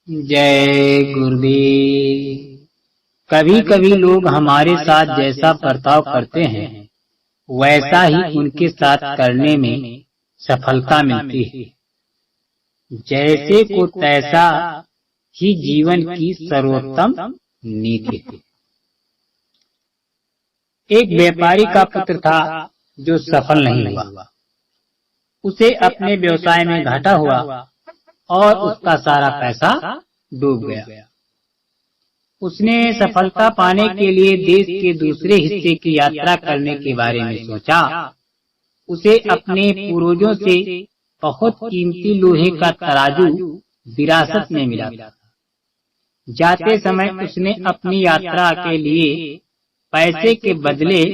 जय गुरुदेव। कभी कभी लोग हमारे साथ जैसा बर्ताव करते हैं वैसा ही उनके साथ करने में सफलता मिलती है। जैसे को तैसा ही जीवन की सर्वोत्तम नीति है। एक व्यापारी का पुत्र था जो सफल नहीं हुआ। उसे अपने व्यवसाय में घाटा हुआ और उसका सारा पैसा डूब गया। उसने सफलता पाने के लिए देश के दूसरे हिस्से की यात्रा करने के बारे में सोचा। उसे अपने पूर्वजों से बहुत कीमती लोहे का तराजू विरासत में मिला था। जाते समय उसने अपनी यात्रा के लिए पैसे के बदले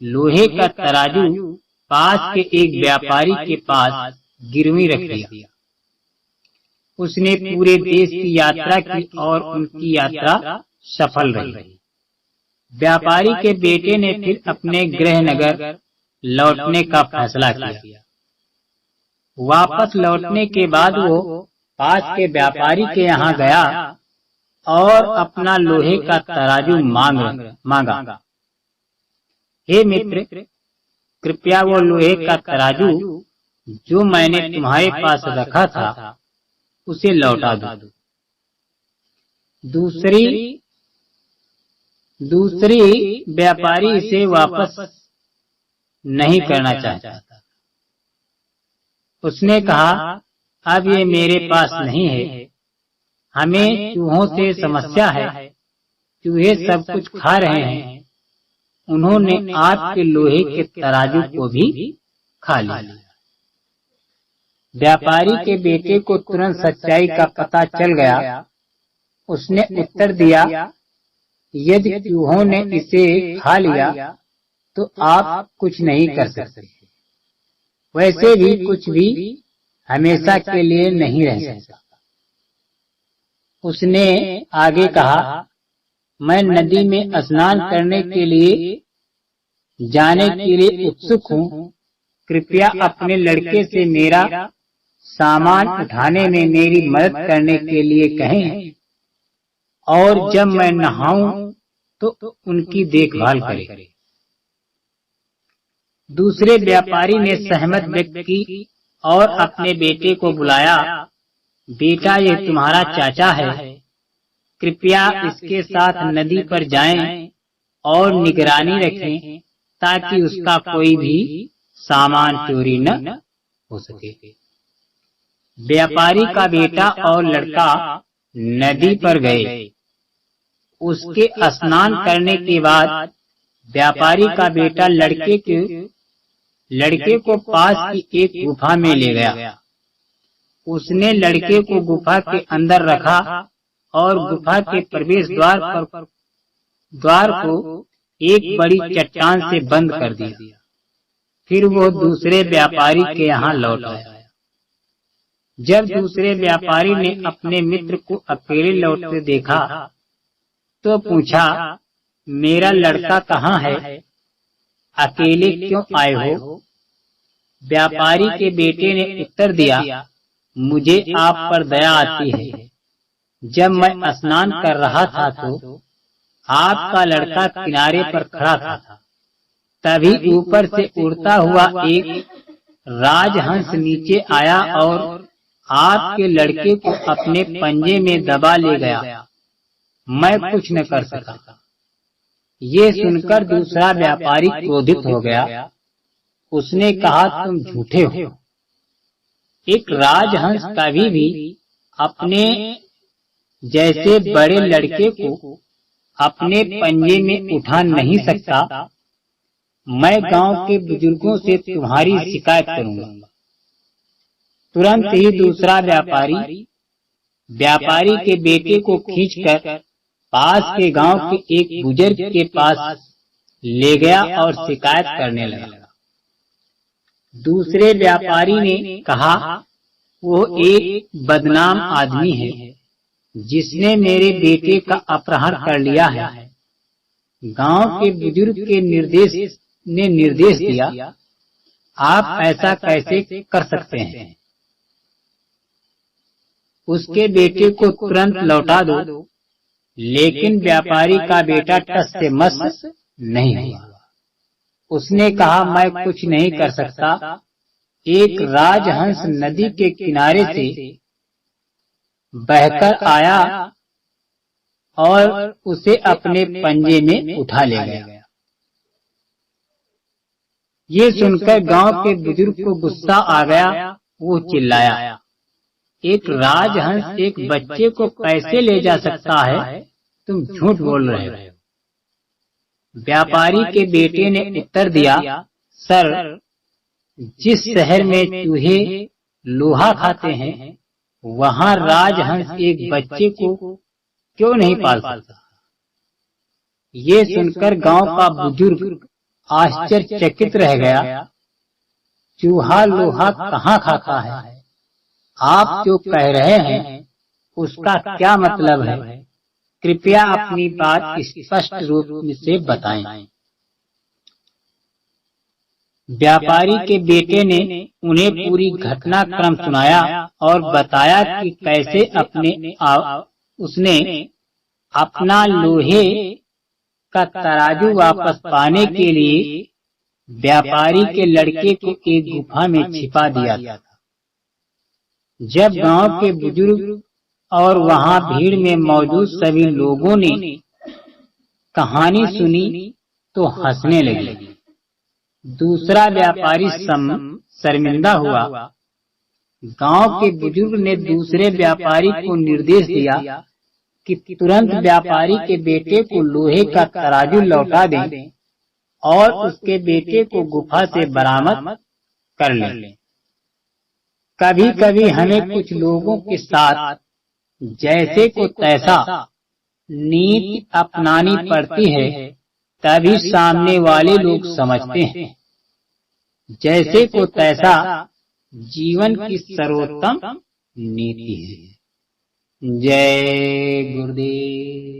लोहे का तराजू पास के एक व्यापारी के पास गिरवी रख दिया। उसने पूरे देश की यात्रा की और उनकी यात्रा सफल रही। व्यापारी के बेटे ने फिर अपने गृह नगर लौटने का फैसला किया। वापस लौटने के बाद वो पास के व्यापारी के यहाँ गया और अपना लोहे का तराजू मांगा। हे मित्र, कृपया वो लोहे का तराजू जो मैंने तुम्हारे पास रखा था उसे लौटा दो। दूसरी व्यापारी इसे वापस नहीं करना चाहता। उसने कहा, अब ये मेरे पास नहीं है। हमें चूहों से समस्या है। चूहे सब कुछ खा रहे हैं। उन्होंने आपके लोहे के तराजू को भी खा लिया। व्यापारी के बेटे को तुरंत सच्चाई का पता चल गया। उसने उत्तर दिया, यदि चूहों ने इसे खा लिया तो आप कुछ नहीं कर सकते। वैसे भी कुछ भी हमेशा के लिए नहीं रह सकता। उसने आगे कहा, मैं नदी में स्नान करने के लिए जाने के लिए उत्सुक हूँ। कृपया अपने लड़के से मेरा सामान उठाने में मेरी मदद करने के लिए कहें और जब मैं नहाऊं तो उनकी देखभाल करें। दूसरे व्यापारी ने सहमत व्यक्त की और अपने बेटे को बुलाया। बेटा, यह तुम्हारा चाचा है। कृपया इसके साथ नदी पर जाएं और निगरानी रखें ताकि उसका कोई भी सामान चोरी न हो सके। व्यापारी का बेटा और लड़का नदी पर गए। उसके स्नान करने के बाद व्यापारी का बेटा लड़के को पास की एक गुफा में ले गया। उसने लड़के को गुफा के अंदर रखा और गुफा के प्रवेश द्वार को एक बड़ी चट्टान से बंद कर दिया। फिर वो दूसरे व्यापारी के यहाँ लौट आया। जब दूसरे व्यापारी ने अपने मित्र को अकेले लौटते देखा तो पूछा, मेरा लड़का कहाँ है? अकेले क्यों आए हो? व्यापारी के बेटे ने उत्तर दिया, मुझे आप पर दया आती है। जब मैं स्नान कर रहा था तो आपका लड़का किनारे पर खड़ा था। तभी ऊपर से उड़ता हुआ एक राजहंस नीचे आया और आपके लड़के को अपने पंजे में दबा ले गया। मैं कुछ न कर सका। ये सुनकर दूसरा व्यापारी क्रोधित हो गया। उसने कहा, तुम झूठे हो। एक राजहंस कभी भी अपने जैसे बड़े लड़के को अपने पंजे में उठा नहीं सकता। मैं गांव के बुजुर्गों से तुम्हारी शिकायत करूंगा। तुरंत ही दूसरा व्यापारी के बेटे को खींचकर पास के गांव के एक बुजुर्ग के पास ले गया और शिकायत करने लगा। दूसरे व्यापारी ने कहा, वो एक बदनाम आदमी है जिसने मेरे बेटे का अपहरण कर लिया है। गांव के बुजुर्ग के निर्देश दिया, आप ऐसा कैसे कर सकते हैं? उसके बेटे को तुरंत लौटा दो। लेकिन व्यापारी का बेटा टस से मस नहीं हुआ। उसने कहा, मैं कुछ नहीं कर सकता। एक राजहंस नदी के किनारे से बहकर आया और उसे अपने पंजे में उठा ले गया। ये सुनकर गांव के बुजुर्ग को गुस्सा आ गया। वो चिल्लाया, एक राजहंस एक बच्चे को कैसे ले जा सकता है? तुम झूठ बोल रहे हो। व्यापारी के बेटे ने उत्तर दिया, सर, जिस शहर में चूहे लोहा खाते हैं, वहाँ राजहंस एक बच्चे को क्यों नहीं पाल सकता? ये सुनकर गांव का बुजुर्ग आश्चर्यचकित रह गया। चूहा लोहा कहाँ खाता है? आप जो कह रहे हैं उसका क्या मतलब है? कृपया अपनी बात स्पष्ट रूप से बताएं। व्यापारी के बेटे ने उन्हें पूरी घटनाक्रम सुनाया और बताया कि कैसे उसने अपना लोहे का तराजू वापस पाने के लिए व्यापारी के लड़के को एक गुफा में छिपा दिया था। जब गांव के बुजुर्ग और वहां भीड़ में मौजूद सभी लोगों ने कहानी सुनी तो हंसने लगे। दूसरा व्यापारी शर्मिंदा हुआ। गांव के बुजुर्ग ने दूसरे व्यापारी को निर्देश दिया कि तुरंत व्यापारी के बेटे को लोहे का तराजू लौटा दें और उसके बेटे को गुफा से बरामद कर लें। कभी कभी हमें कुछ लोगों के साथ जैसे को तैसा नीति अपनानी पड़ती है, तभी सामने वाले लोग समझते हैं जैसे को तैसा जीवन की सर्वोत्तम नीति है। जय गुरुदेव।